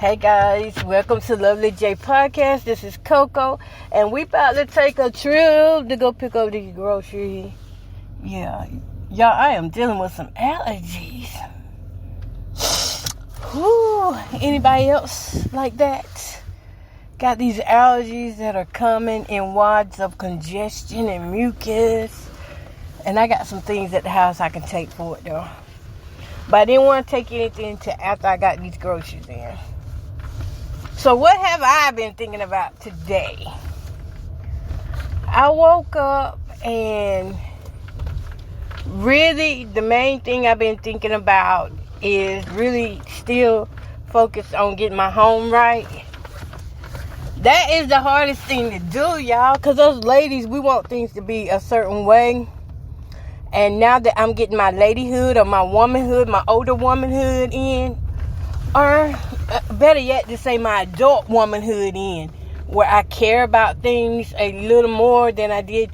Hey guys, welcome to Lovely J Podcast. This is Coco, and we about to take a trip to go pick up the groceries. Yeah, y'all, I am dealing with some allergies. Whew, anybody else like that? Got these allergies that are coming in wads of congestion and mucus. And I got some things at the house I can take for it though. But I didn't want to take anything until after I got these groceries in. So what have I been thinking about today? I woke up and really the main thing I've been thinking about is really still focused on getting my home right. That is the hardest thing to do, y'all, because those ladies, we want things to be a certain way. And now that I'm getting my ladyhood or my womanhood, my older womanhood in, or better yet to say my adult womanhood in, where I care about things a little more than I did,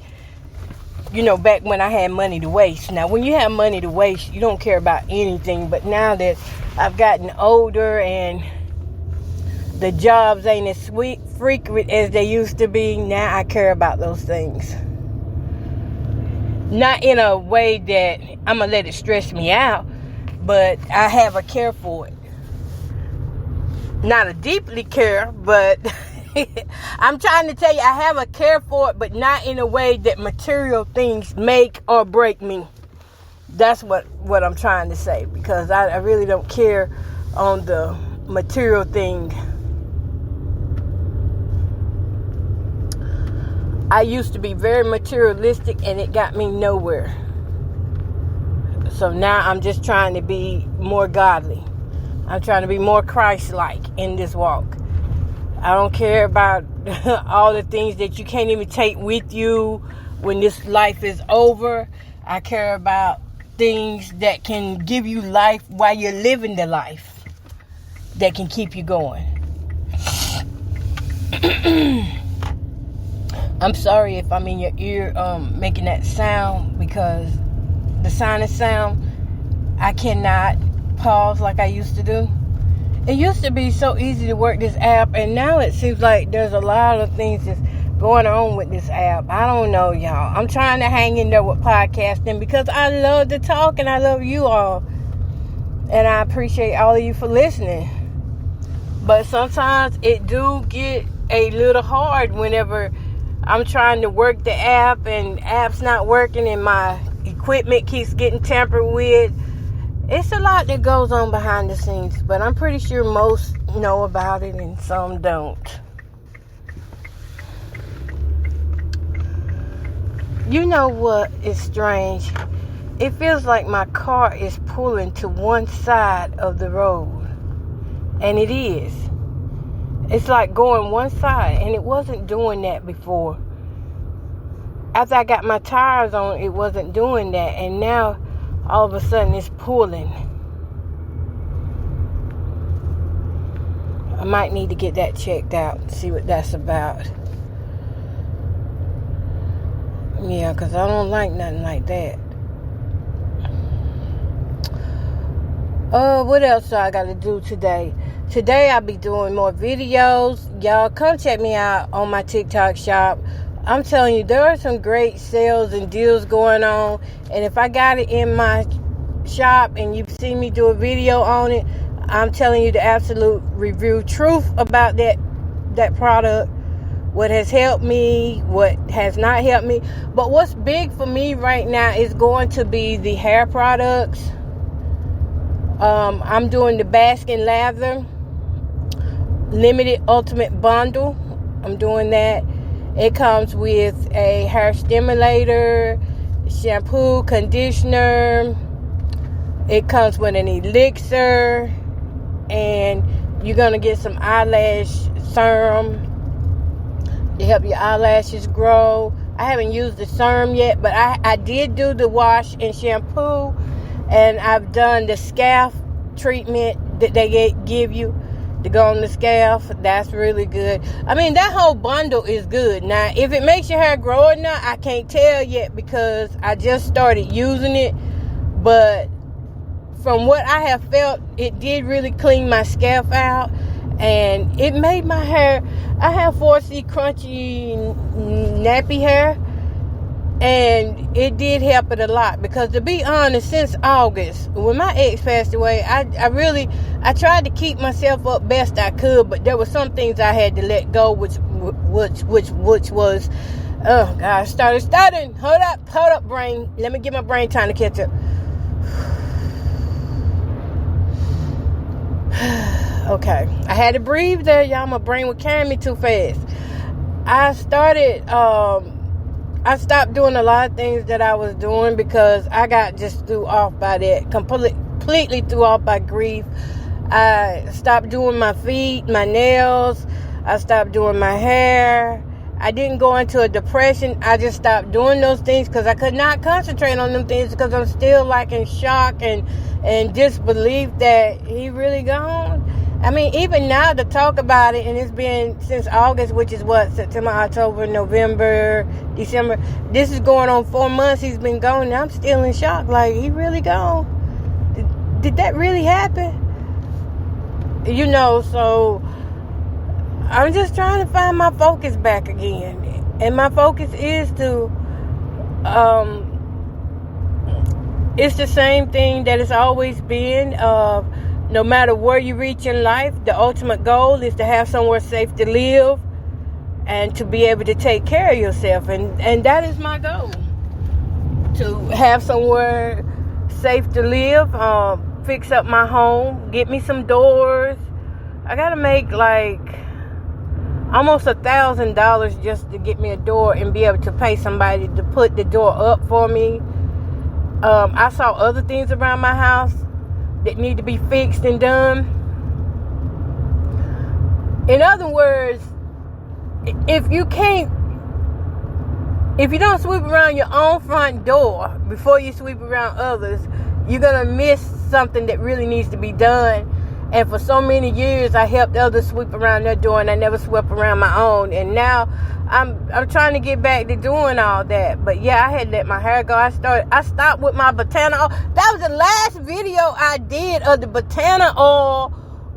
back when I had money to waste. Now, when you have money to waste, you don't care about anything. But now that I've gotten older and the jobs ain't as frequent as they used to be, now I care about those things. Not in a way that I'm going to let it stress me out, but I have a care for it. Not a deeply care, but I'm trying to tell you, I have a care for it, but not in a way that material things make or break me. That's what I'm trying to say, because I really don't care on the material thing. I used to be very materialistic and it got me nowhere. So now I'm just trying to be more godly. I'm trying to be more Christ-like in this walk. I don't care about all the things that you can't even take with you when this life is over. I care about things that can give you life while you're living the life, that can keep you going. I'm sorry if I'm in your ear making that sound, because the sinus sound, I cannot pause like I used to do. It used to be so easy to work this app, and now it seems like there's a lot of things that's going on with this app. I don't know, y'all. I'm trying to hang in there with podcasting because I love to talk and I love you all. And I appreciate all of you for listening. But sometimes it do get a little hard whenever I'm trying to work the app and app's not working and my equipment keeps getting tampered with. It's a lot that goes on behind the scenes, but I'm pretty sure most know about it and some don't. You know what is strange? It feels like my car is pulling to one side of the road. And it is. It's like going one side, and it wasn't doing that before. After I got my tires on, it wasn't doing that, and now all of a sudden it's pulling. I might need to get that checked out and see what that's about. Yeah, because I don't like nothing like that. What else do I got to do today? Today I'll be doing more videos. Y'all come check me out on my TikTok shop. I'm telling you, there are some great sales and deals going on. And if I got it in my shop and you see me do a video on it, I'm telling you the absolute review truth about that product. What has helped me, what has not helped me. But what's big for me right now is going to be the hair products. I'm doing the Baskin Lather Limited Ultimate Bundle. I'm doing that. It comes with a hair stimulator, shampoo, conditioner. It comes with an elixir, and you're gonna get some eyelash serum to help your eyelashes grow. I haven't used the serum yet, but I did do the wash and shampoo, and I've done the scalp treatment that they give you to go on the scalp. That's really good. I mean, that whole bundle is good. Now, if it makes your hair grow or not, I can't tell yet because I just started using it. But from what I have felt, it did really clean my scalp out. and it made my hair. I have 4C crunchy nappy hair, and it did help it a lot, because to be honest, since August, when my ex passed away, I tried to keep myself up best I could, but there were some things I had to let go, which was, oh God, started stuttering. Hold up, brain. Let me give my brain time to catch up. Okay, I had to breathe there, y'all. My brain was carrying me too fast. I stopped doing a lot of things that I was doing because I got just threw off by that, completely threw off by grief. I stopped doing my feet, my nails. I stopped doing my hair. I didn't go into a depression. I just stopped doing those things because I could not concentrate on them things, because I'm still like in shock and disbelief that he really gone. I mean, even now to talk about it, and it's been since August, which is what, September, October, November, December. This is going on 4 months he's been gone, and I'm still in shock. Like, he really gone? Did that really happen? You know, so I'm just trying to find my focus back again. And my focus is to, it's the same thing that it's always been. No matter where you reach in life, the ultimate goal is to have somewhere safe to live and to be able to take care of yourself. And that is my goal, to have somewhere safe to live, fix up my home, get me some doors. I got to make like almost $1,000 just to get me a door and be able to pay somebody to put the door up for me. I saw other things around my house that need to be fixed and done. In other words, if you don't sweep around your own front door before you sweep around others, you're gonna miss something that really needs to be done. And for so many years, I helped others sweep around their door, and I never swept around my own. And now I'm trying to get back to doing all that. But yeah, I had let my hair go. I stopped with my Botana oil. That was the last video I did of the Botana oil,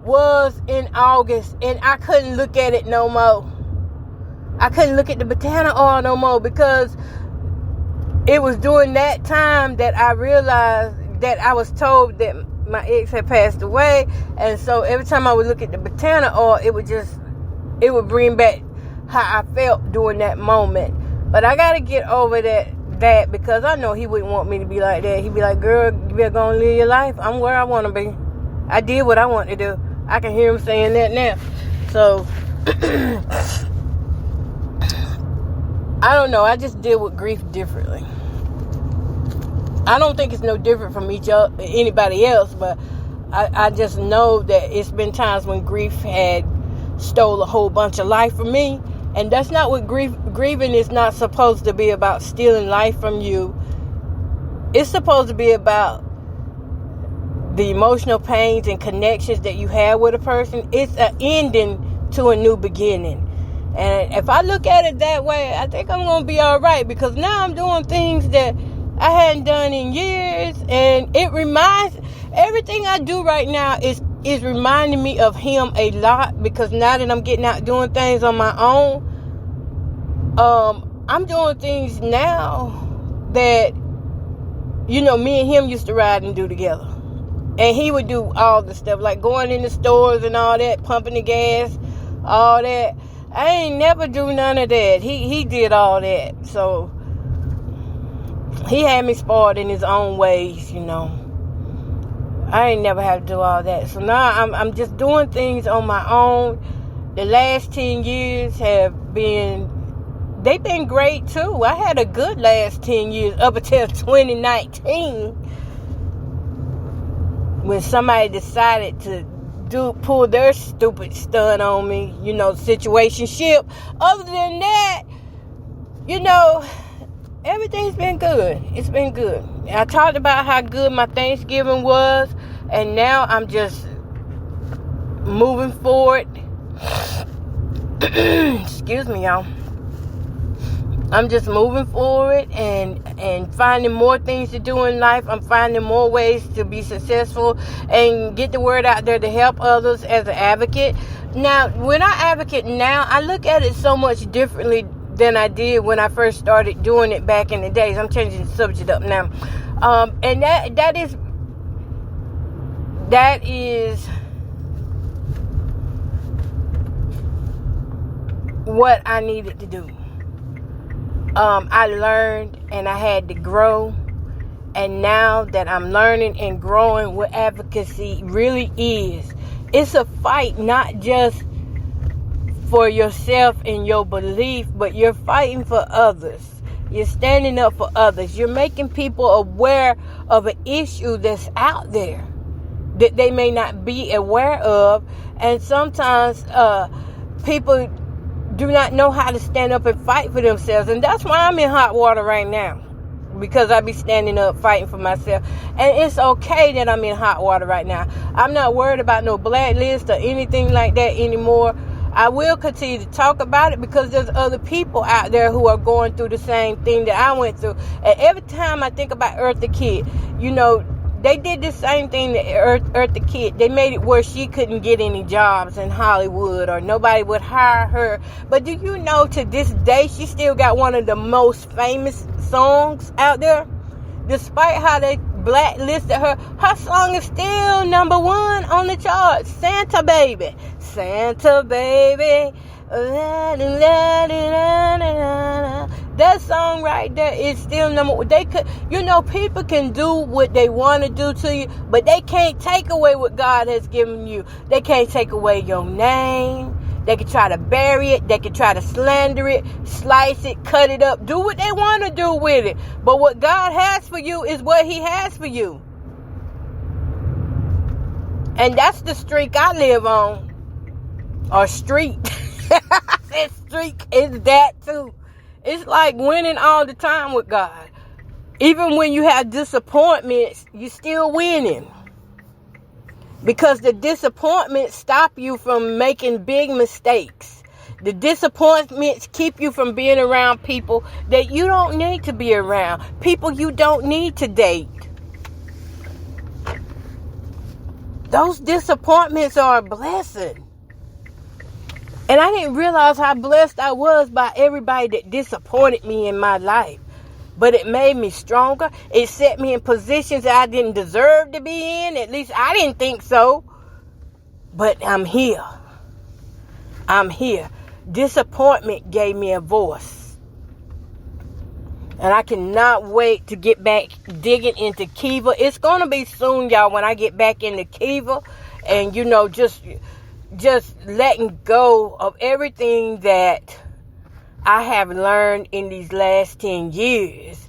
was in August, and I couldn't look at it no more. I couldn't look at the Botana oil no more, because it was during that time that I realized that I was told that my ex had passed away. And so every time I would look at the Botana oil, it would bring back how I felt during that moment. But I gotta get over that because I know he wouldn't want me to be like that. He'd be like, girl, you better go and live your life. I'm where I want to be. I did what I want to do. I can hear him saying that now. So I don't know. I just deal with grief differently. I don't think it's no different from anybody else, but I just know that it's been times when grief had stole a whole bunch of life from me. And that's not what grieving is not supposed to be about, stealing life from you. It's supposed to be about the emotional pains and connections that you have with a person. It's an ending to a new beginning. And if I look at it that way, I think I'm going to be all right, because now I'm doing things that I hadn't done in years. And everything I do right now is reminding me of him a lot, because now that I'm getting out doing things on my own, I'm doing things now that, you know, me and him used to ride and do together. And he would do all the stuff, like going in the stores and all that, pumping the gas, all that. I ain't never do none of that. He did all that. So he had me spoiled in his own ways, you know. I ain't never had to do all that. So now I'm just doing things on my own. The last 10 years they've been great too. I had a good last 10 years up until 2019, when somebody decided to pull their stupid stunt on me, you know, situationship. Other than that, you know, everything's been good. It's been good. I talked about how good my Thanksgiving was, and now I'm just moving forward. Excuse me, y'all. I'm just moving forward and finding more things to do in life. I'm finding more ways to be successful and get the word out there to help others as an advocate. Now, when I advocate now, I look at it so much differently than I did when I first started doing it back in the days. I'm changing the subject up now. And that is what I needed to do. I learned and I had to grow. And now that I'm learning and growing what advocacy really is, it's a fight not just for yourself and your belief, but you're fighting for others. You're standing up for others. You're making people aware of an issue that's out there that they may not be aware of. And sometimes people do not know how to stand up and fight for themselves. And that's why I'm in hot water right now. Because I be standing up fighting for myself. And it's okay that I'm in hot water right now. I'm not worried about no blacklist or anything like that anymore. I will continue to talk about it because there's other people out there who are going through the same thing that I went through. And every time I think about Eartha Kitt, they did the same thing to Eartha Kitt. They made it where she couldn't get any jobs in Hollywood or nobody would hire her. But do you know to this day she still got one of the most famous songs out there? Despite how they blacklisted her, her song is still number 1 on the charts. Santa Baby. Santa Baby. That song right there is still number 1. They could, people can do what they want to do to you, but they can't take away what God has given you. They can't take away your name. They can try to bury it. They can try to slander it, slice it, cut it up, do what they want to do with it. But what God has for you is what He has for you. And that's the streak I live on. Or street. I said streak is that too. It's like winning all the time with God. Even when you have disappointments, you're still winning. Because the disappointments stop you from making big mistakes. The disappointments keep you from being around people that you don't need to be around. People you don't need to date. Those disappointments are a blessing. And I didn't realize how blessed I was by everybody that disappointed me in my life. But it made me stronger. It set me in positions that I didn't deserve to be in. At least I didn't think so. But I'm here. I'm here. Disappointment gave me a voice. And I cannot wait to get back digging into Kiva. It's going to be soon, y'all, when I get back into Kiva. And, just letting go of everything that I have learned in these last 10 years.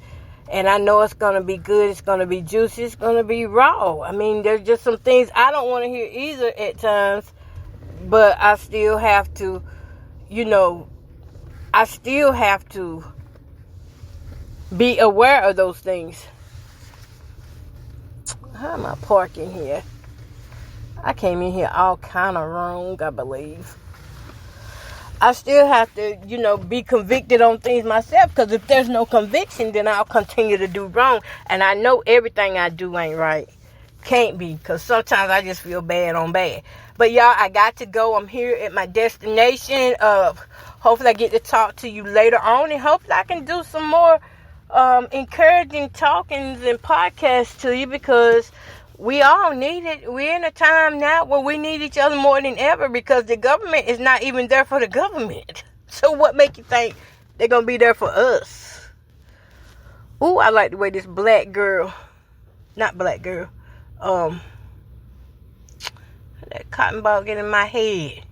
And I know it's going to be good. It's going to be juicy. It's going to be raw. I mean, there's just some things I don't want to hear either at times. But I still have to, I still have to be aware of those things. How am I parking here? I came in here all kind of wrong, I believe. I still have to, be convicted on things myself. Because if there's no conviction, then I'll continue to do wrong. And I know everything I do ain't right. Can't be. Because sometimes I just feel bad on bad. But y'all, I got to go. I'm here at my destination. Hopefully I get to talk to you later on. And hopefully I can do some more encouraging talkings and podcasts to you. Because we all need it. We're in a time now where we need each other more than ever because the government is not even there for the government. So what make you think they're going to be there for us? Ooh, I like the way this that cotton ball get in my head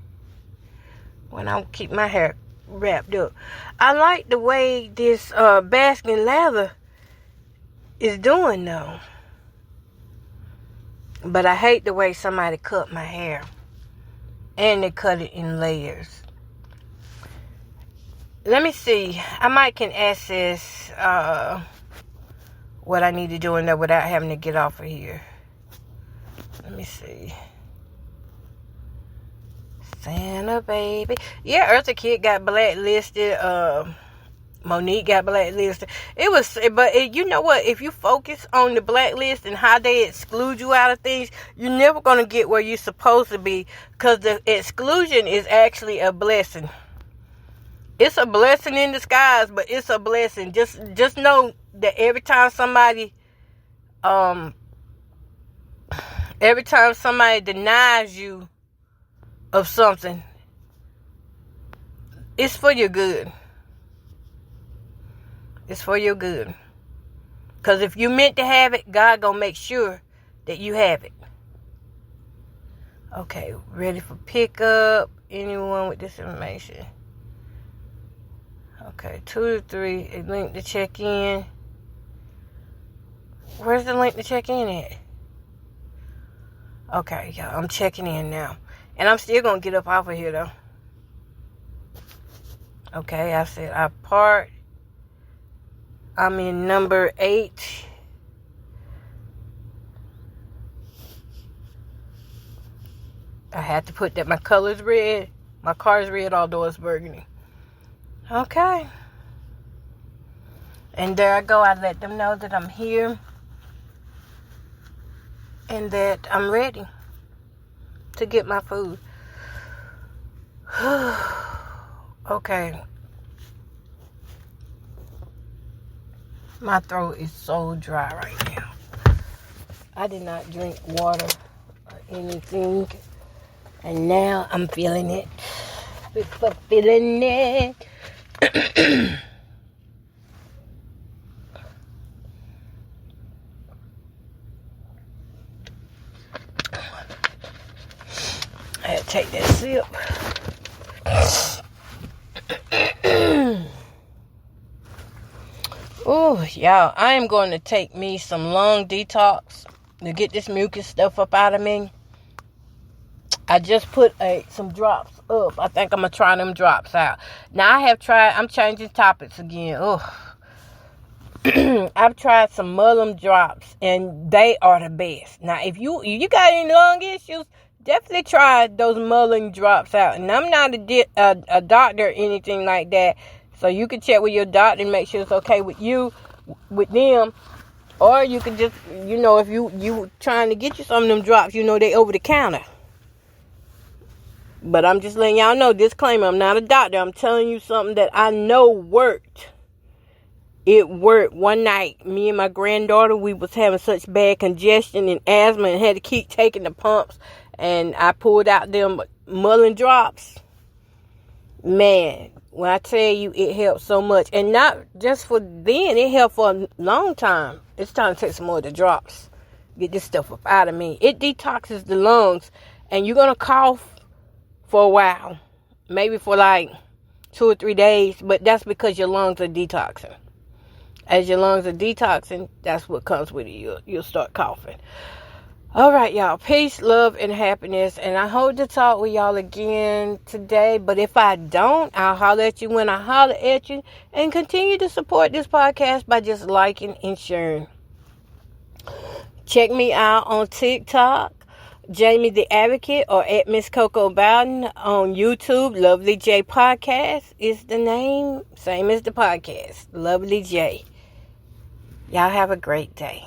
when I keep my hair wrapped up. I like the way this basking leather is doing though. But I hate the way somebody cut my hair. And they cut it in layers. Let me see. I might can access what I need to do in there without having to get off of here. Let me see. Santa Baby. Yeah, Eartha Kitt got blacklisted Monique got blacklisted. You know what? If you focus on the blacklist and how they exclude you out of things, you're never going to get where you're supposed to be, because the exclusion is actually a blessing. It's a blessing in disguise, but it's a blessing. Just know that every time somebody denies you of something, it's for your good. It's for your good. Because if you meant to have it, God gonna make sure that you have it. Okay, ready for pickup. Anyone with this information? Okay, 2 to 3. A link to check in. Where's the link to check in at? Okay, y'all, I'm checking in now. And I'm still gonna get up off of here, though. Okay, I said I parked. I'm in number 8. I had to put that my color's red. My car's red, although it's burgundy. Okay. And there I go. I let them know that I'm here. And that I'm ready to get my food. Okay. My throat is so dry right now. I did not drink water or anything. And now I'm feeling it. We're feeling it. I had to take that sip. Oh, y'all, I am going to take me some lung detox to get this mucus stuff up out of me. I just put some drops up. I think I'm going to try them drops out. Now, I'm changing topics again. I've tried some Mullum drops, and they are the best. Now, if you got any lung issues, definitely try those Mullum drops out. And I'm not a doctor or anything like that. So you can check with your doctor and make sure it's okay with you, with them. Or you can just, if you trying to get you some of them drops, they over the counter. But I'm just letting y'all know, disclaimer, I'm not a doctor. I'm telling you something that I know worked. It worked. One night, me and my granddaughter, we was having such bad congestion and asthma and had to keep taking the pumps. And I pulled out them Mullum drops. Man, when I tell you, it helped so much. And not just for then, it helped for a long time. It's time to take some more of the drops. Get this stuff up out of me. It detoxes the lungs. And you're going to cough for a while. Maybe for like 2 or 3 days. But that's because your lungs are detoxing. As your lungs are detoxing, that's what comes with it. You'll start coughing. All right, y'all. Peace, love, and happiness. And I hope to talk with y'all again today. But if I don't, I'll holler at you when I holler at you. And continue to support this podcast by just liking and sharing. Check me out on TikTok, Jamie the Advocate, or at Miss Coco Bowden. On YouTube, Lovely J Podcast is the name. Same as the podcast, Lovely J. Y'all have a great day.